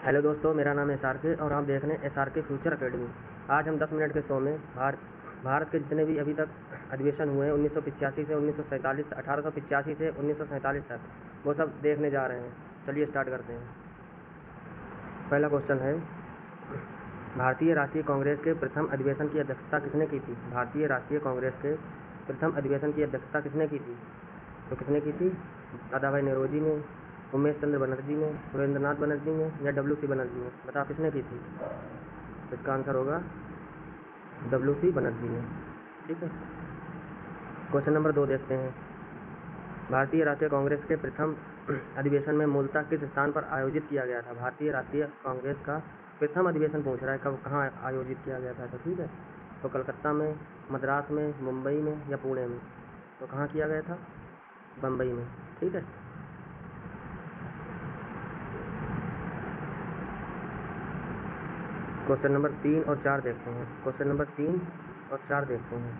Hello दोस्तों, मेरा नाम है SRK और आप देख रहे हैं SRK फ्यूचर अकेडमी। आज हम 10 मिनट के शो में भारत के जितने भी अभी तक अधिवेशन हुए हैं 1985 से 1947 1885 से 1947 तक, वो सब देखने जा रहे हैं। चलिए स्टार्ट करते हैं। पहला क्वेश्चन है, भारतीय राष्ट्रीय कांग्रेस के प्रथम अधिवेशन की अध्यक्षता किसने की थी? भारतीय राष्ट्रीय कांग्रेस के प्रथम अधिवेशन की अध्यक्षता किसने की थी? तो किसने की थी? दादा भाई नौरोजी ने, उमेश चंद्र बनर्जी ने, सुरेंद्रनाथ बनर्जी ने या WC बनर्जी ने? बताओ किसने की थी? इसका आंसर होगा WC बनर्जी ने। ठीक है। क्वेश्चन नंबर 2 देखते हैं। भारतीय राष्ट्रीय कांग्रेस के प्रथम अधिवेशन में मूलतः किस स्थान पर आयोजित किया गया था? भारतीय राष्ट्रीय कांग्रेस का प्रथम अधिवेशन पूछ रहा है, कब कहाँ आयोजित किया गया था? तो ठीक है, तो कलकत्ता में, मद्रास में, मुंबई में या पुणे में? तो कहाँ किया गया था? बम्बई में। ठीक है। क्वेश्चन नंबर 3 और 4 देखते हैं। क्वेश्चन नंबर 3 और 4 देखते हैं।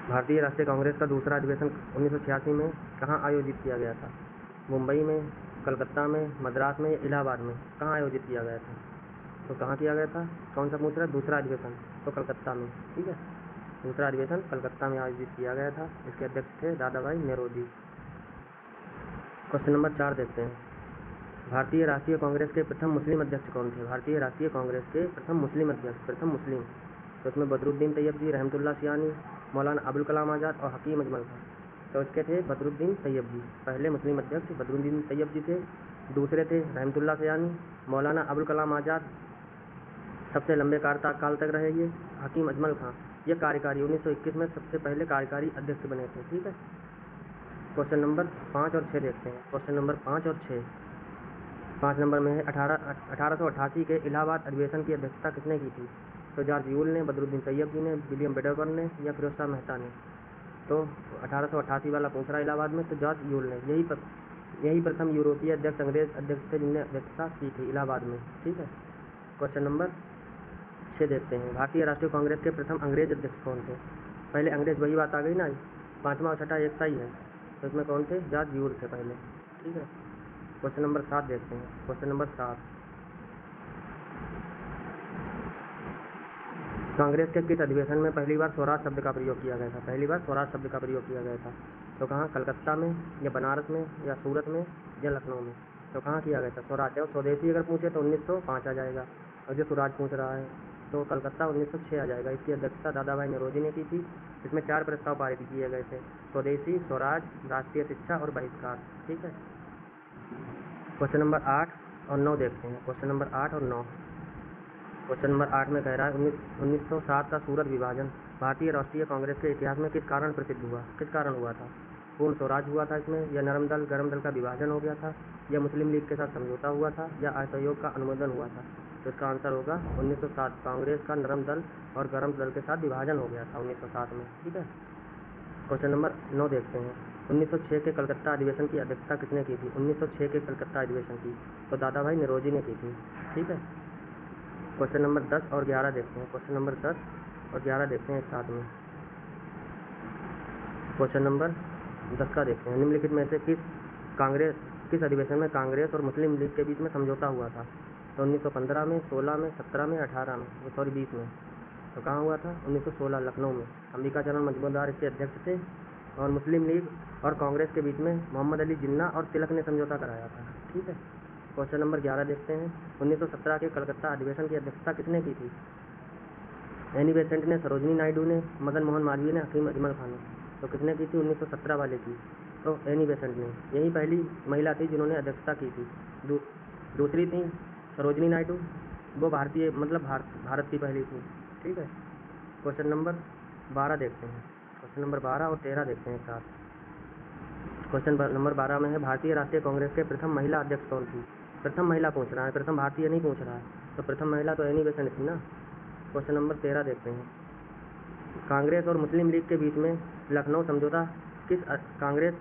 भारतीय राष्ट्रीय कांग्रेस का दूसरा अधिवेशन 1986 में कहाँ आयोजित किया गया था? मुंबई में, कलकत्ता में, मद्रास में या इलाहाबाद में? कहाँ आयोजित किया गया था? तो कहाँ किया गया था? कौन सा पूछ रहा है? दूसरा अधिवेशन, तो कलकत्ता में। ठीक है, दूसरा अधिवेशन कलकत्ता में आयोजित किया गया था। इसके अध्यक्ष थे दादा भाई नौरोजी। क्वेश्चन नंबर 4 देखते हैं। भारतीय राष्ट्रीय कांग्रेस के प्रथम मुस्लिम अध्यक्ष कौन थे? भारतीय राष्ट्रीय कांग्रेस के प्रथम मुस्लिम अध्यक्ष, प्रथम मुस्लिम, तो इसमें बदरुद्दीन तैयब जी, रहमतुल्लाह सियानी, मौलाना अबुल कलाम आज़ाद और हकीम अजमल खान। तो इसके थे बदरुद्दीन तैयब जी। पहले मुस्लिम अध्यक्ष बदरुद्दीन तैयब जी थे, दूसरे थे रहमतुल्लाह सियानी, मौलाना अबुल कलाम आज़ाद सबसे लंबे काल तक रहे ये, हकीम अजमल खान ये कार्यकारी 1921 में सबसे पहले कार्यकारी अध्यक्ष बने थे। ठीक है। क्वेश्चन नंबर 5 और 6 देखते हैं। क्वेश्चन नंबर 5 और 6। 5 नंबर में है 1888 के इलाहाबाद अधिवेशन की अध्यक्षता किसने की थी? तो जॉर्ज यूल ने, बदरुद्दीन तैयब जी ने, विलियम बेडरबर्न ने या फिरोज शाह मेहता ने? तो 1888 वाला पूछ रहा है इलाहाबाद में, तो जॉर्ज यूल ने। यही प्रथम यूरोपीय अध्यक्ष, अंग्रेज अध्यक्ष थे जिनने अध्यक्षता की थी इलाहाबाद में। ठीक है। क्वेश्चन नंबर 6 देखते हैं। भारतीय राष्ट्रीय कांग्रेस के प्रथम अंग्रेज अध्यक्ष कौन थे? पहले अंग्रेज, वही बात आ गई ना, 5वां और 6ठा एक सा ही है, तो इसमें कौन थे? जॉर्ज यूल थे पहले। ठीक है। क्वेश्चन नंबर 7 देखते हैं। क्वेश्चन नंबर 7, कांग्रेस के किस अधिवेशन में पहली बार स्वराज शब्द का प्रयोग किया गया था? पहली बार स्वराज शब्द का प्रयोग किया गया था, तो कहाँ? कलकत्ता में या बनारस में या सूरत में या लखनऊ में? तो कहाँ किया गया था स्वराज? और स्वदेशी अगर पूछे तो 1905 आ जाएगा, और जो स्वराज पूछ रहा है तो कलकत्ता 1906 आ जाएगा। इसकी अध्यक्षता दादा भाई नौरोजी ने की थी। इसमें 4 प्रस्ताव पारित किए गए थे: स्वदेशी, स्वराज, राष्ट्रीय शिक्षा और बहिष्कार। ठीक है। क्वेश्चन नंबर 8 और 9 देखते हैं। क्वेश्चन नंबर 8 और 9। क्वेश्चन नंबर 8 में कह रहा है 1907 का सूरत विभाजन भारतीय राष्ट्रीय कांग्रेस के इतिहास में किस कारण प्रसिद्ध हुआ? किस कारण हुआ था? पूर्ण स्वराज हुआ था इसमें, या नरम दल गरम दल का विभाजन हो गया था, या मुस्लिम लीग के साथ समझौता हुआ था, या असहयोग का अनुमोदन हुआ था? तो इसका आंसर होगा 1907। कांग्रेस का नरम दल और गरम दल के साथ विभाजन हो गया था 1907 में। ठीक है। क्वेश्चन नंबर 9 देखते हैं। 1906 के कलकत्ता अधिवेशन की अध्यक्षता किसने की थी? 1906 के कलकत्ता अधिवेशन की तो दादा भाई नौरोजी ने की थी। ठीक है। क्वेश्चन नंबर 10 और 11 देखते हैं। क्वेश्चन नंबर 10 और 11 देखते हैं एक साथ में। क्वेश्चन नंबर 10 का देखते हैं। निम्नलिखित में से किस अधिवेशन में कांग्रेस और मुस्लिम लीग के बीच में समझौता हुआ था? तो 1915 में, 16 में, 17 में, 18 में, सॉरी 20 में? तो कहाँ हुआ था? 1916 लखनऊ में। अंबिका चरण मजमूदार इसके अध्यक्ष थे, और मुस्लिम लीग और कांग्रेस के बीच में मोहम्मद अली जिन्ना और तिलक ने समझौता कराया था। ठीक है। क्वेश्चन नंबर 11 देखते हैं। 1917 के कलकत्ता अधिवेशन की अध्यक्षता किसने की थी? एनी बेसेंट ने, सरोजनी नायडू ने, मदन मोहन मालवीय ने, हकीम अजमल खान ने? तो किसने की थी 1917 वाले की? तो एनी बेसेंट ने। यही पहली महिला थी जिन्होंने अध्यक्षता की थी। दूसरी थी सरोजनी नायडू, वो भारतीय मतलब भारत की पहली थी। ठीक है। क्वेश्चन नंबर 12 देखते हैं। क्वेश्चन नंबर 12 और 13 देखते हैं साथ। क्वेश्चन नंबर 12 में है भारतीय राष्ट्रीय कांग्रेस के प्रथम महिला अध्यक्ष कौन थी? प्रथम महिला पूछ रहा है, प्रथम भारतीय नहीं पूछ रहा है, तो प्रथम महिला तो एनी बेसेंट थी ना। क्वेश्चन नंबर 13 देखते हैं। कांग्रेस और मुस्लिम लीग के बीच में लखनऊ समझौता किस कांग्रेस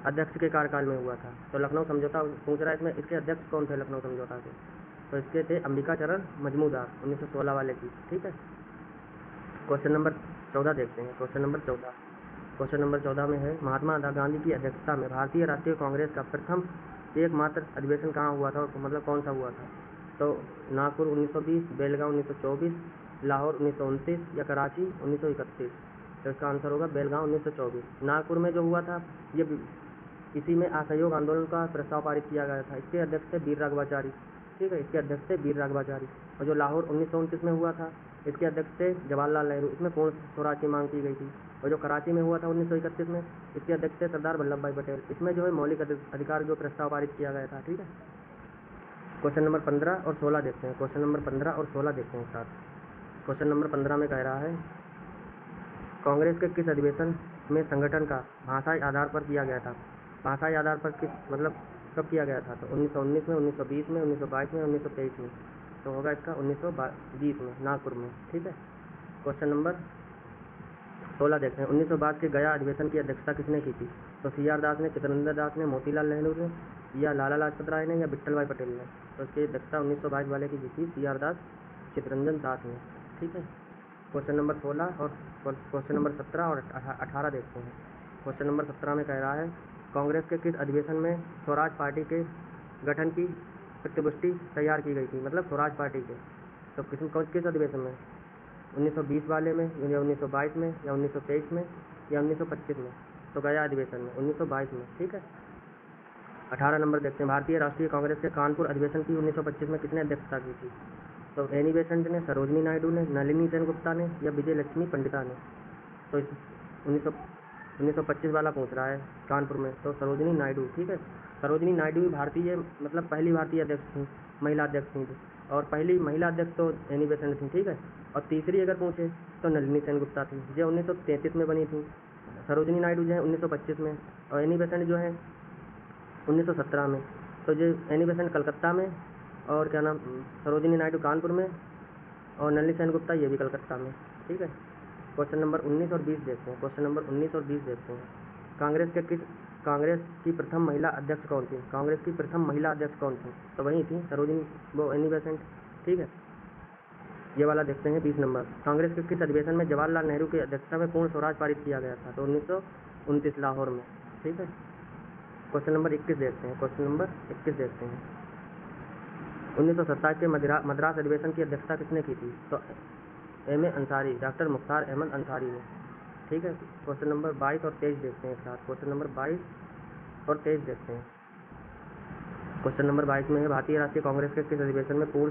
अध्यक्ष के कार्यकाल में हुआ था? तो लखनऊ समझौता पूछ रहा है इसमें, इसके अध्यक्ष कौन थे लखनऊ समझौता के? तो इसके थे अंबिका चरण मजमूदार 1916 वाले की। ठीक है। क्वेश्चन नंबर 14 देखते हैं। क्वेश्चन नंबर 14, क्वेश्चन नंबर 14 में है, महात्मा गांधी की अध्यक्षता में भारतीय राष्ट्रीय कांग्रेस का प्रथम एकमात्र अधिवेशन कहाँ हुआ था, मतलब कौन सा हुआ था? तो नागपुर 1920, बेलगांव 1924, लाहौर 1929 या कराची 1931। तो इसका आंसर होगा बेलगांव 1924। नागपुर में जो हुआ था ये इसी में असहयोग आंदोलन का प्रस्ताव पारित किया गया था। इसके अध्यक्ष थे वीर राघवाचारी, ठीक है, इसके अध्यक्ष थे वीर राघवाचारी। और जो लाहौर 1929 में हुआ था इसके अध्यक्ष थे जवाहरलाल नेहरू, इसमें पूर्ण स्वराज की मांग की गई थी। और जो कराची में हुआ था 1931 में, इसके अध्यक्ष थे सरदार वल्लभ भाई पटेल, इसमें जो है मौलिक अधिकार जो प्रस्ताव पारित किया गया था, ठीक है। क्वेश्चन नंबर 15 और 16 देखते हैं। क्वेश्चन नंबर 15 और 16 देखते हैं साथ। क्वेश्चन नंबर 15 में कह रहा है, कांग्रेस के किस अधिवेशन में संगठन का भाषाई आधार पर किया गया था? भाषाई आधार पर किस मतलब कब किया गया था? तो 1919 में, 1920 में, 1922 में, 1923 में। तो होगा इसका 1920 में, नागपुर में, ठीक है। क्वेश्चन नंबर 16 देखते हैं। 1922 के गया अधिवेशन की अध्यक्षता किसने की थी? तो CR दास ने, चित्तरंजन दास ने, मोतीलाल नेहरू ने, या लाला लाजपत राय ने, या विट्ठल भाई पटेल ने। तो इसकी अध्यक्षता 1922 वाले की थी CR दास, चित्तरंजन दास ने, ठीक है। क्वेश्चन नंबर 16 और क्वेश्चन नंबर 17 और 18 देखते हैं। क्वेश्चन नंबर 17 में कह रहा है, कांग्रेस के किस अधिवेशन में स्वराज पार्टी के गठन की प्रतिपुष्टि तैयार की गई थी? मतलब स्वराज पार्टी के, तो किस अधिवेशन में? 1920 वाले में, या 1922 में, या 1923 में, या 1925 में? तो गया अधिवेशन में, 1922 में, ठीक है। 18 नंबर देखते हैं। भारतीय राष्ट्रीय कांग्रेस के कानपुर अधिवेशन की 1925 में किसने अध्यक्षता की थी? तो एनी बेसेंट ने, सरोजनी नायडू ने, नलिनी सेनगुप्ता ने, या विजय लक्ष्मी पंडिता ने। तो 1925 वाला पूछ रहा है कानपुर में, तो सरोजनी नायडू, ठीक है। सरोजनी नायडू भारतीय मतलब पहली भारतीय अध्यक्ष थी, महिला अध्यक्ष थी, और पहली महिला अध्यक्ष तो एनी बेसेंट थी, ठीक है। और तीसरी अगर पूछे तो नलिनी सेनगुप्ता थी, जो 1933 में बनी थी। सरोजनी नायडू जो है 1925 में, और एनी बेसेंट जो है 1917 में। तो जो एनी बेसेंट कलकत्ता में, और क्या नाम सरोजनी नायडू कानपुर में, और नलिनी सेनगुप्ता ये भी कलकत्ता में, ठीक है। क्वेश्चन नंबर 19 और 20 देखते हैं। क्वेश्चन नंबर 19 और 20 देखते हैं। कांग्रेस की प्रथम महिला अध्यक्ष कौन थी? कांग्रेस की प्रथम महिला अध्यक्ष कौन थी? तो वही थी सरोजनी, वो एनी बेसेंट, ठीक है। ये वाला देखते हैं 20 नंबर। कांग्रेस के किस अधिवेशन में जवाहरलाल नेहरू की अध्यक्षता में पूर्ण स्वराज पारित किया गया था? तो 1929 लाहौर में, ठीक है। क्वेश्चन नंबर 21 देखते हैं। क्वेश्चन नंबर 21 देखते हैं। 1927 के मद्रास अधिवेशन की अध्यक्षता किसने की थी? तो M.A. अंसारी, डॉक्टर मुख्तार अहमद अंसारी ने, ठीक है। क्वेश्चन नंबर 22 और 23 देखते हैं एक साथ। क्वेश्चन नंबर 22 और 23 देखते हैं। क्वेश्चन नंबर 22 में है, भारतीय राष्ट्रीय कांग्रेस के किस अधिवेशन में पूर्ण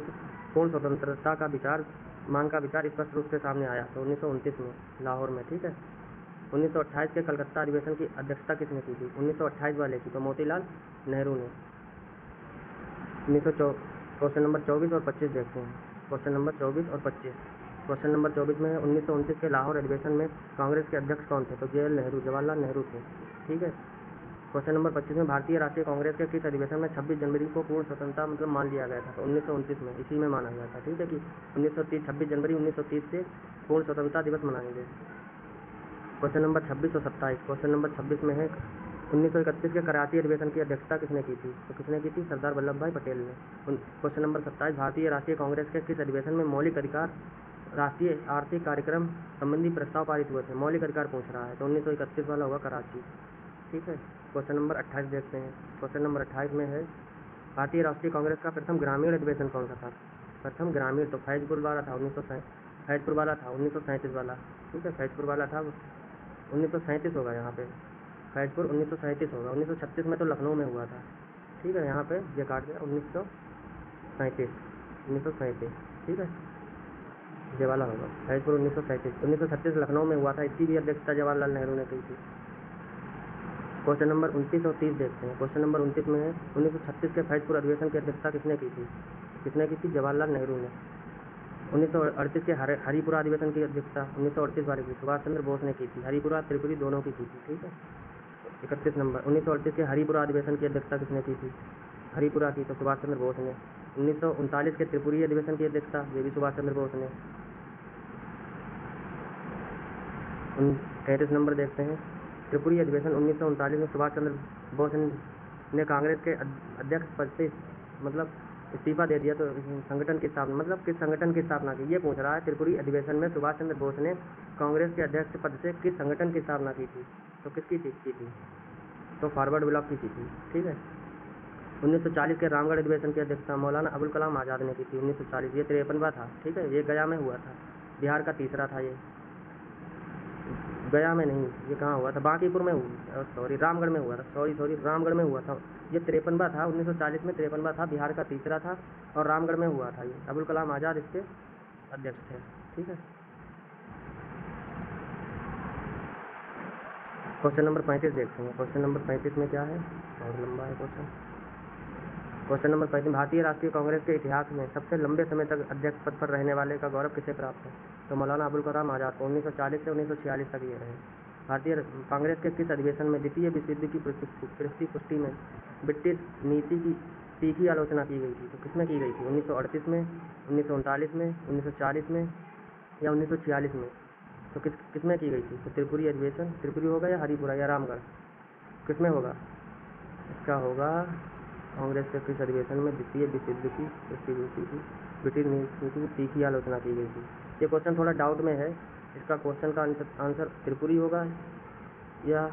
स्वतंत्रता का विचार मांग का विचार स्पष्ट रूप से सामने आया? तो 1929 में, लाहौर में, ठीक है। 1928 के कलकत्ता अधिवेशन की अध्यक्षता किसने की थी? 1928 वाले की तो मोतीलाल नेहरू ने। क्वेश्चन नंबर 24 और 25 देखते हैं। क्वेश्चन नंबर 24 और 25। क्वेश्चन नंबर 24 में है, 1929 के लाहौर अधिवेशन में कांग्रेस के अध्यक्ष कौन थे? तो जवाहरलाल नेहरू थे, ठीक है। क्वेश्चन नंबर 25 में, भारतीय राष्ट्रीय कांग्रेस के किस अधिवेशन में 26 जनवरी को पूर्ण स्वतंत्रता मतलब मान लिया गया था? तो 1929 में, इसी में माना गया था, ठीक है, कि 26 जनवरी 1930 से पूर्ण स्वतंत्रता दिवस मनाएंगे। क्वेश्चन नंबर 26 और 27। क्वेश्चन नंबर 26 में है, 1931 के कराची अधिवेशन की अध्यक्षता किसने की थी? तो किसने की थी? सरदार वल्लभ भाई पटेल ने। क्वेश्चन नंबर 27, भारतीय राष्ट्रीय कांग्रेस के किस अधिवेशन में मौलिक अधिकार राष्ट्रीय आर्थिक कार्यक्रम संबंधी प्रस्ताव पारित हुए थे? मौलिक अधिकार पूछ रहा है, तो 1931 वाला होगा कराची, ठीक है। क्वेश्चन नंबर 28 देखते हैं। क्वेश्चन नंबर 28 में है, भारतीय राष्ट्रीय कांग्रेस का प्रथम ग्रामीण अधिवेशन कौन सा था? प्रथम ग्रामीण तो फैजपुर वाला था, 1937 वाला, ठीक है। फैजपुर वाला था, 1937 होगा यहाँ पे, फैजपुर 1937 होगा। 1936 में तो लखनऊ में हुआ था, ठीक है। यहाँ पे ये काट दिया, 1937, ठीक है, ये वाला होगा फैजपुर 1937। 1936 लखनऊ में हुआ था, इसकी भी अध्यक्षता जवाहरलाल नेहरू ने की थी। क्वेश्चन नंबर 29 और 30 देखते हैं। क्वेश्चन नंबर 29 में है, 1936 के फैजपुर अधिवेशन की अध्यक्षता किसने की थी? जवाहरलाल नेहरू ने। 1938 के हरिपुरा अधिवेशन की अध्यक्षता 1938 वाले की सुभाष चंद्र बोस ने की थी। हरिपुरा त्रिपुरी दोनों की थी, ठीक है। 31 नंबर, 1938 के हरिपुरा अधिवेशन की अध्यक्षता किसने की थी? हरिपुरा की तो सुभाष चंद्र बोस ने। 1939 के त्रिपुरी अधिवेशन की अध्यक्षता ये भी सुभाष चंद्र बोस ने। 33 नंबर देखते हैं, त्रिपुरी अधिवेशन 1939 में सुभाष चंद्र बोस ने कांग्रेस के अध्यक्ष पद से मतलब इस्तीफा दे दिया तो संगठन की स्थापना मतलब किस संगठन की स्थापना की, ये पूछ रहा है। त्रिपुरी अधिवेशन में सुभाष चंद्र बोस ने कांग्रेस के अध्यक्ष पद से किस संगठन की स्थापना की थी, तो किसकी की थी, तो फॉरवर्ड ब्लॉक की थी। ठीक है। 1940 के रामगढ़ अधिवेशन की अध्यक्षता मौलाना अबुल कलाम आज़ाद ने की थी। 1940 ये 53वां था। ठीक है। ये गया में हुआ था, बिहार का तीसरा था ये। गया में नहीं, ये कहाँ हुआ था, बांकीपुर में हुआ, सॉरी रामगढ़ में हुआ था, सॉरी रामगढ़ में हुआ था। ये 53वां था, 1940 में 53वां था, बिहार का तीसरा था और रामगढ़ में हुआ था ये। अबुल कलाम आज़ाद इसके अध्यक्ष थे। ठीक है। क्वेश्चन नंबर 35 देखते हैं। क्वेश्चन नंबर 35 में क्या है, बहुत लंबा है क्वेश्चन। क्वेश्चन नंबर 35, भारतीय राष्ट्रीय कांग्रेस के इतिहास में सबसे लंबे समय तक अध्यक्ष पद पर रहने वाले का गौरव किसे प्राप्त है, तो मौलाना अबुल कलाम आज़ाद को 1940 से 1946 तक ये रहे। भारतीय कांग्रेस के किस अधिवेशन में द्वितीय विश्व युद्ध की पुष्टि में ब्रिटिश नीति की तीखी आलोचना की गई थी, तो किसमें की गई थी, 1938 में, 1939 में, 1940 में या 1946 में, तो किसमें की गई थी, तो त्रिपुरी अधिवेशन, त्रिपुरी होगा या हरिपुरा या रामगढ़, किसमें होगा, इसका होगा कांग्रेस के किस अधिवेशन में द्वितीय विश्व युद्ध की ब्रिटिश नीति की तीखी आलोचना की गई थी। ये क्वेश्चन थोड़ा डाउट में है, इसका क्वेश्चन का आंसर त्रिपुरी होगा या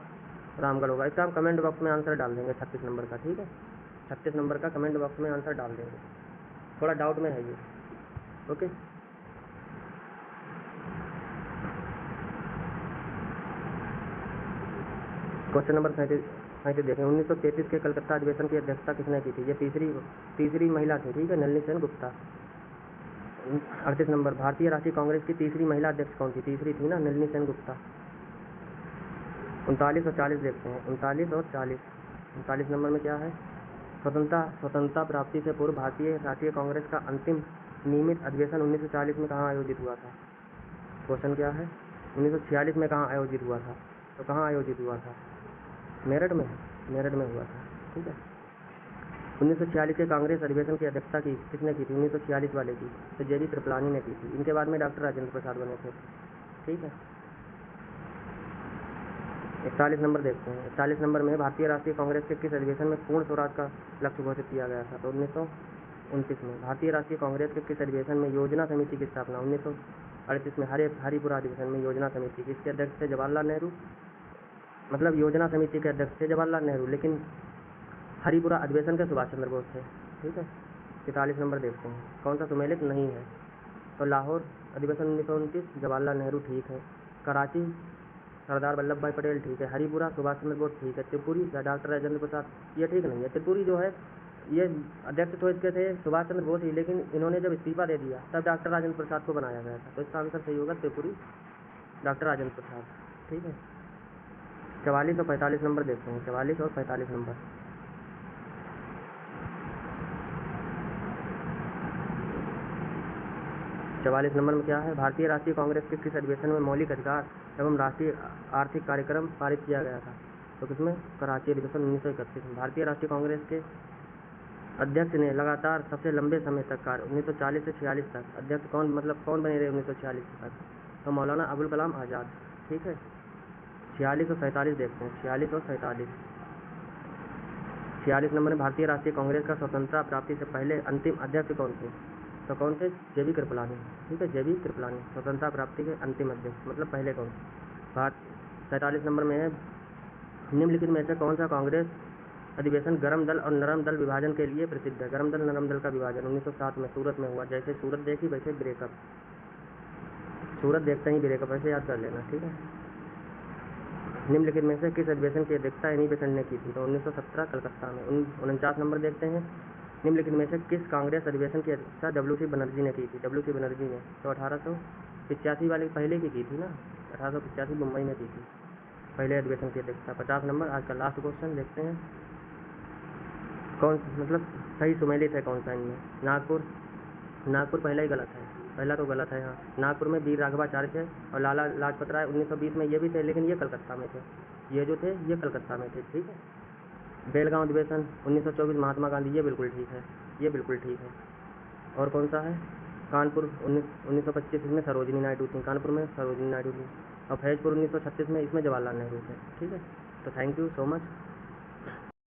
रामगढ़ होगा। इसका हम कमेंट बॉक्स में आंसर डाल देंगे 36 नंबर का। ठीक है। 36 नंबर का कमेंट बॉक्स में आंसर डाल देंगे, थोड़ा डाउट में है ये। ओके। क्वेश्चन नंबर 35 देखें। 1933 के कलकत्ता अधिवेशन की अध्यक्षता किसने की थी, ये तीसरी महिला थी। ठीक है, नलिनी सेन गुप्ता। 38 नंबर, भारतीय राष्ट्रीय कांग्रेस की तीसरी महिला अध्यक्ष कौन थी, तीसरी थी ना, नलिनी सेन गुप्ता। 39 और 40 देखते हैं। 39 और 40। 39 नंबर में क्या है, स्वतंत्रता प्राप्ति से पूर्व भारतीय राष्ट्रीय कांग्रेस का अंतिम नियमित अधिवेशन 1940 में कहाँ आयोजित हुआ था। क्वेश्चन क्या है, 1946 में कहाँ आयोजित हुआ था, तो कहाँ आयोजित हुआ था, मेरठ में हुआ था। ठीक है। 1946 के कांग्रेस अधिवेशन की अध्यक्षता किसने की थी, 1946 वाले की, तो जेबी कृपलानी ने की थी। इनके बाद में डॉक्टर राजेंद्र प्रसाद बने थे। ठीक है। 41 नंबर देखते हैं। 41 नंबर में भारतीय राष्ट्रीय कांग्रेस के किस अधिवेशन में पूर्ण स्वराज का लक्ष्य घोषित किया गया था, तो 1929 में। भारतीय राष्ट्रीय कांग्रेस के किस अधिवेशन में योजना समिति की स्थापना, 1938 में हरिपुरा अधिवेशन में योजना समिति की। इसके अध्यक्ष थे जवाहरलाल नेहरू, मतलब योजना समिति के अध्यक्ष थे जवाहरलाल नेहरू, लेकिन हरिपुरा अधिवेशन के सुभाष चंद्र बोस थे। ठीक है। 43 नंबर देखते हैं, कौन सा सुमेलित नहीं है, तो लाहौर अधिवेशन 1929 जवाहरलाल नेहरू ठीक है, कराची सरदार वल्लभ भाई पटेल ठीक है, हरिपुरा सुभाष चंद्र बोस ठीक है, त्रिपुरी डॉक्टर राजेंद्र प्रसाद ये ठीक नहीं है। त्रिपुरी जो है ये अध्यक्ष तो इसके थे सुभाष चंद्र बोस ही, लेकिन इन्होंने जब इस्तीफा दे दिया तब डॉक्टर राजेंद्र प्रसाद को बनाया गया था, तो इसका आंसर सही होगा त्रिपुरी डॉक्टर राजेंद्र प्रसाद। ठीक है। 44 और 45 नंबर देखते हैं। 44 और 45 नंबर। 44 नंबर में क्या है, भारतीय राष्ट्रीय कांग्रेस के किस अधिवेशन में मौलिक अधिकार एवं राष्ट्रीय आर्थिक कार्यक्रम पारित किया गया था, तो किसमें, कराची अधिवेशन 1931 में। भारतीय राष्ट्रीय कांग्रेस के अध्यक्ष ने लगातार सबसे लंबे समय तक कार्य 1940 से 46 तक अध्यक्ष कौन बने रहे 1946 तक, तो मौलाना अबुल कलाम आज़ाद। ठीक है। 46 और 47 देखते हैं। 46 और 47। 46 नंबर में भारतीय राष्ट्रीय कांग्रेस का स्वतंत्रता प्राप्ति से पहले अंतिम अध्यक्ष कौन थे, तो कौन थे, जेबी कृपलानी। ठीक है, जेबी कृपलानी स्वतंत्रता प्राप्ति के अंतिम अध्यक्ष, मतलब पहले कौन। 47 नंबर में है, निम्नलिखित में से कौन सा कांग्रेस अधिवेशन गर्म दल और नरम दल विभाजन के लिए प्रसिद्ध है। गर्म दल नरम दल का विभाजन 1907 में सूरत में हुआ। जैसे सूरत देखी वैसे ब्रेकअप, सूरत देखते ही ब्रेकअप, ऐसे याद कर लेना। ठीक है। निम्नलिखित में से किस अधिवेशन की अध्यक्षता एनी बेसेंट ने की थी, तो 1917 कलकत्ता में। 49 नंबर देखते हैं। निम्नलिखित में से किस कांग्रेस अधिवेशन की अध्यक्षता डब्ल्यू.सी. बनर्जी ने की थी, डब्ल्यू.सी. बनर्जी ने, तो 1885 वाली पहले की थी ना, 1885 मुंबई में की थी पहले अधिवेशन की अध्यक्षता। 50 नंबर, आज का लास्ट क्वेश्चन देखते हैं, कौन मतलब सही सुमेलित है कौन सा इनमें। नागपुर पहला ही गलत है, पहला तो गलत है। हाँ, नागपुर में वीर राघवाचार्य थे और लाला लाजपत राय 1920 में ये भी थे, लेकिन ये कलकत्ता में थे, ये जो थे ये कलकत्ता में थे। ठीक है। बेलगांव अधिवेशन 1924 महात्मा गांधी, ये बिल्कुल ठीक है, ये बिल्कुल ठीक है। और कौन सा है, कानपुर 1925 में सरोजिनी नायडू थी, कानपुर में सरोजिनी नायडू थी, और फैजपुर 1936 में, इसमें जवाहरलाल नेहरू थे। ठीक है। तो थैंक यू सो मच।